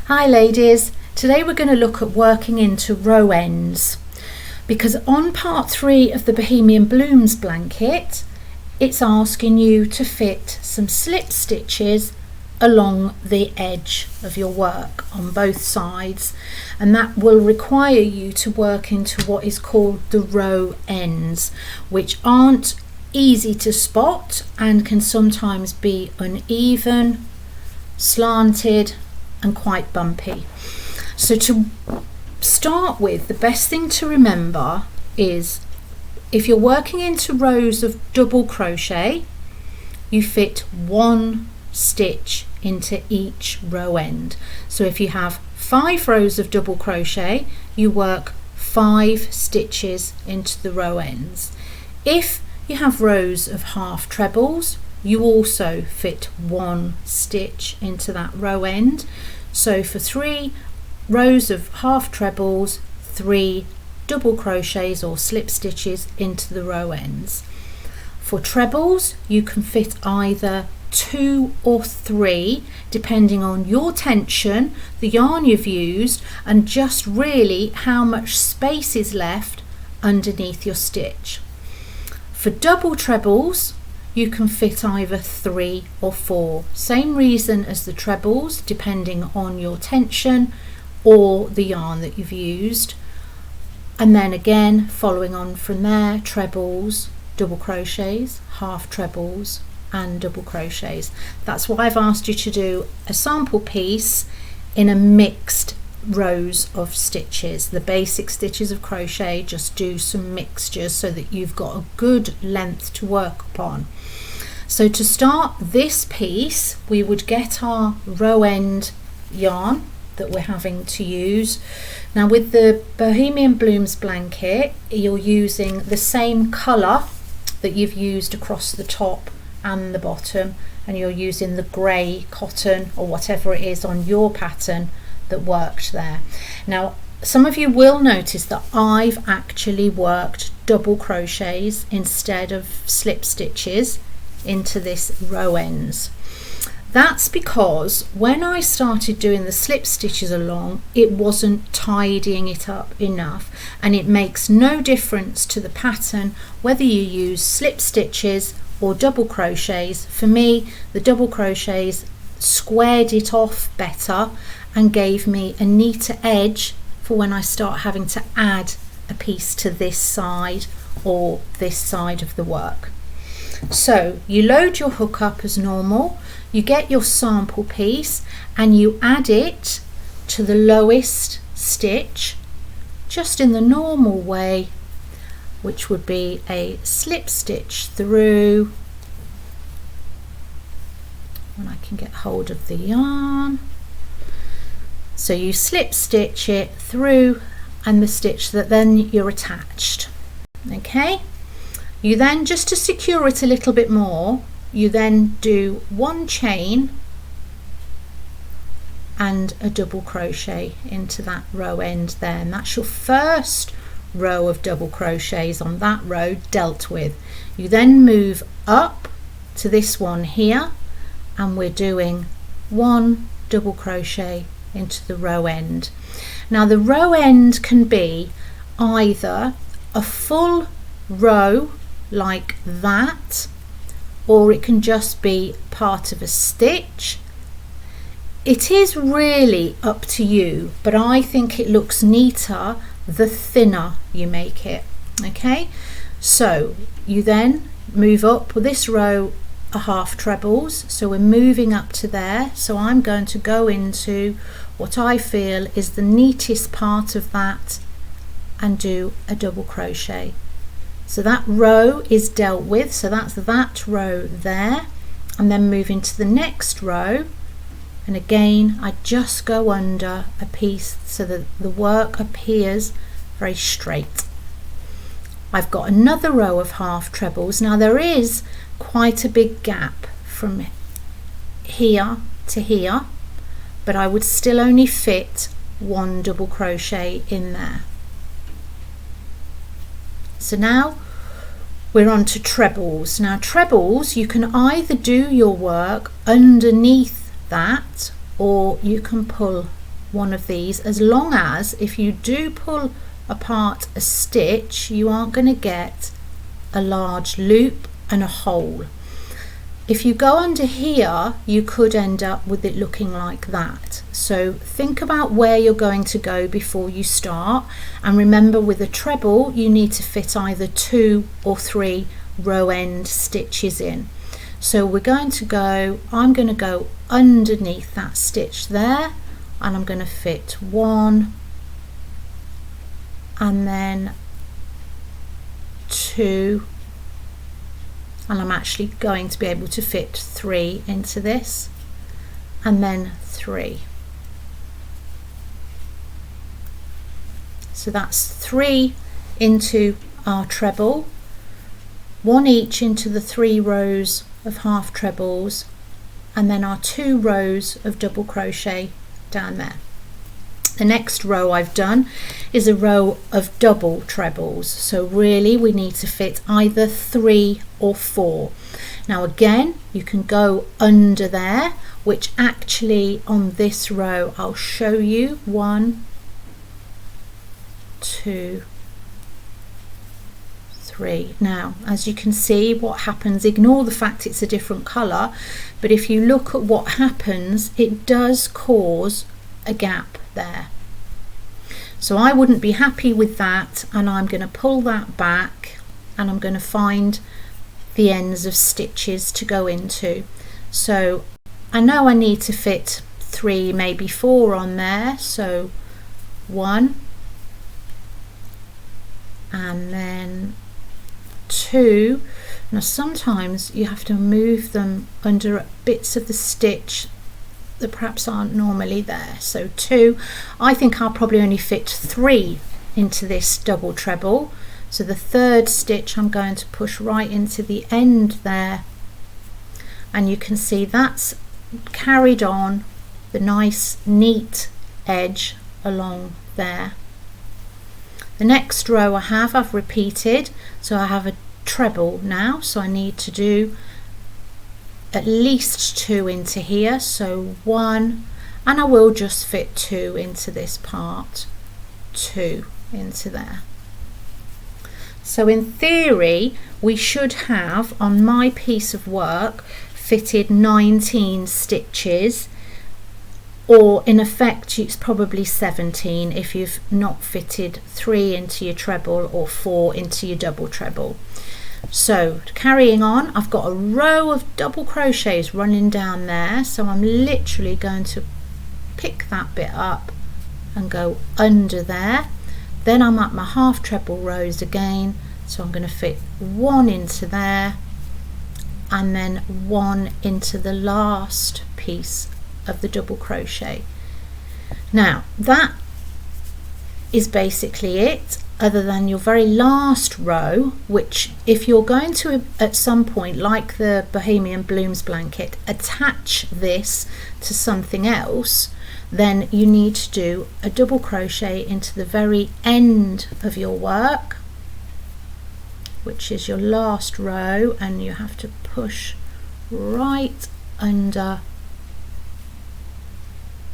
Hi ladies, today we're going to look at working into row ends, because on part 3 of the Bohemian Blooms blanket it's asking you to fit some slip stitches along the edge of your work on both sides, and that will require you to work into what is called the row ends, which aren't easy to spot and can sometimes be uneven, slanted and quite bumpy. So to start with, the best thing to remember is if you're working into rows of double crochet, you fit 1 stitch into each row end. So if you have 5 rows of double crochet, you work 5 stitches into the row ends. If you have rows of half trebles, you also fit 1 stitch into that row end. So for 3 rows of half trebles, 3 double crochets or slip stitches into the row ends. For trebles, you can fit either 2 or 3 depending on your tension, the yarn you've used, and just really how much space is left underneath your stitch. For double trebles, you can fit either 3 or 4. Same reason as the trebles, depending on your tension or the yarn that you've used. And then again, following on from there, trebles, double crochets, half trebles and double crochets. That's why I've asked you to do a sample piece in a mixed rows of stitches. The basic stitches of crochet, just do some mixtures so that you've got a good length to work upon. So to start this piece, we would get our row end yarn that we're having to use. Now with the Bohemian Blooms blanket, you're using the same colour that you've used across the top and the bottom, and you're using the grey cotton or whatever it is on your pattern that worked there. Now some of you will notice that I've actually worked double crochets instead of slip stitches into this row ends. That's because when I started doing the slip stitches along, it wasn't tidying it up enough, and it makes no difference to the pattern whether you use slip stitches or double crochets. For me, the double crochets squared it off better and gave me a neater edge for when I start having to add a piece to this side or this side of the work. So you load your hook up as normal, you get your sample piece and you add it to the lowest stitch just in the normal way, which would be a slip stitch through, when I can get hold of the yarn. So you slip stitch it through and the stitch that then you're attached. Okay, you then, just to secure it a little bit more, you then do 1 chain and a double crochet into that row end there, and that's your first row of double crochets on that row dealt with. You then move up to this one here and we're doing 1 double crochet into the row end. Now the row end can be either a full row like that, or it can just be part of a stitch. It is really up to you, but I think it looks neater the thinner you make it. Okay, so you then move up with this row are half trebles, so we're moving up to there. So I'm going to go into what I feel is the neatest part of that and do a double crochet. So that row is dealt with, so that's that row there, and then move into the next row, and again I just go under a piece so that the work appears very straight. I've got another row of half trebles. Now there is quite a big gap from here to here, but I would still only fit 1 double crochet in there. So now we're on to trebles. Now trebles, you can either do your work underneath that, or you can pull one of these, as long as if you do pull apart a stitch, you aren't going to get a large loop and a hole. If you go under here, you could end up with it looking like that. So think about where you're going to go before you start, and remember, with a treble you need to fit either 2 or 3 row end stitches in. So we're going to go, I'm going to go underneath that stitch there, and I'm going to fit 1 and then 2, and I'm actually going to be able to fit 3 into this, and then 3. So that's 3 into our treble, 1 each into the 3 rows of half trebles, and then our 2 rows of double crochet down there. The next row I've done is a row of double trebles, so really we need to fit either 3 or 4. Now again, you can go under there, which actually on this row I'll show you 1, 2, 3. Now as you can see, what happens, ignore the fact it's a different colour, but if you look at what happens, it does cause a gap there. So I wouldn't be happy with that, and I'm going to pull that back, and I'm going to find the ends of stitches to go into. So I know I need to fit 3, maybe 4 on there, so 1 and then 2. Now sometimes you have to move them under bits of the stitch that perhaps aren't normally there. So 2, I think I'll probably only fit 3 into this double treble. So the 3rd stitch I'm going to push right into the end there, and you can see that's carried on the nice neat edge along there. The next row I've repeated, so I have a treble now, so I need to do at least 2 into here, so 1, and I will just fit 2 into this part, 2 into there. So in theory we should have, on my piece of work, fitted 19 stitches, or in effect it's probably 17 if you've not fitted 3 into your treble or 4 into your double treble. So carrying on, I've got a row of double crochets running down there, so I'm literally going to pick that bit up and go under there. Then I'm at my half treble rows again, so I'm going to fit 1 into there, and then 1 into the last piece of the double crochet. Now that is basically it, other than your very last row, which if you're going to at some point, like the Bohemian Blooms blanket, attach this to something else, then you need to do a double crochet into the very end of your work, which is your last row, and you have to push right under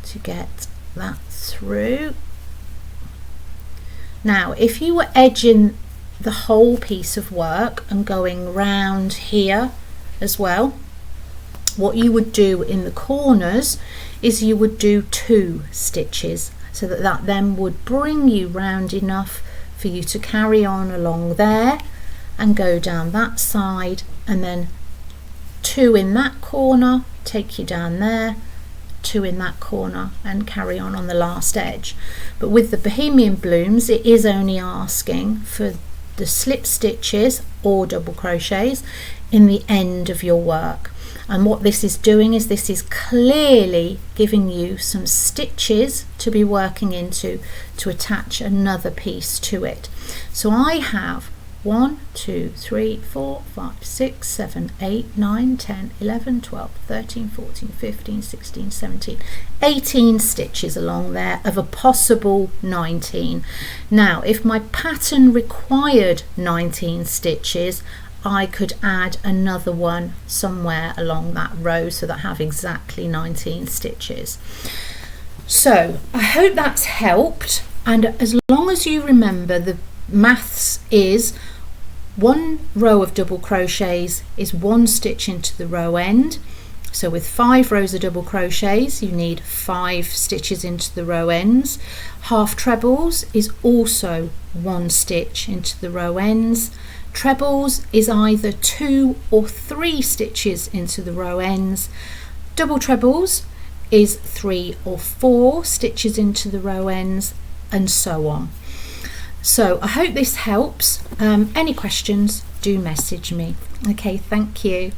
to get that through. Now if you were edging the whole piece of work and going round here as well, what you would do in the corners is you would do 2 stitches, so that then would bring you round enough for you to carry on along there and go down that side, and then 2 in that corner, take you down there, 2 in that corner, and carry on the last edge. But with the Bohemian Blooms, it is only asking for the slip stitches or double crochets in the end of your work. And what this is doing is this is clearly giving you some stitches to be working into to attach another piece to it. So I have 1, 2, 3, 4, 5, 6, 7, 8, 9, 10, 11, 12, 13, 14, 15, 16, 17, 18 stitches along there of a possible 19. Now if my pattern required 19 stitches, I could add another one somewhere along that row so that I have exactly 19 stitches. So I hope that's helped, and as long as you remember the maths is 1 row of double crochets is 1 stitch into the row end. So with 5 rows of double crochets you need 5 stitches into the row ends. Half trebles is also 1 stitch into the row ends. Trebles is either 2 or 3 stitches into the row ends. Double trebles is 3 or 4 stitches into the row ends, and so on. So I hope this helps. Any questions, do message me. Okay, thank you.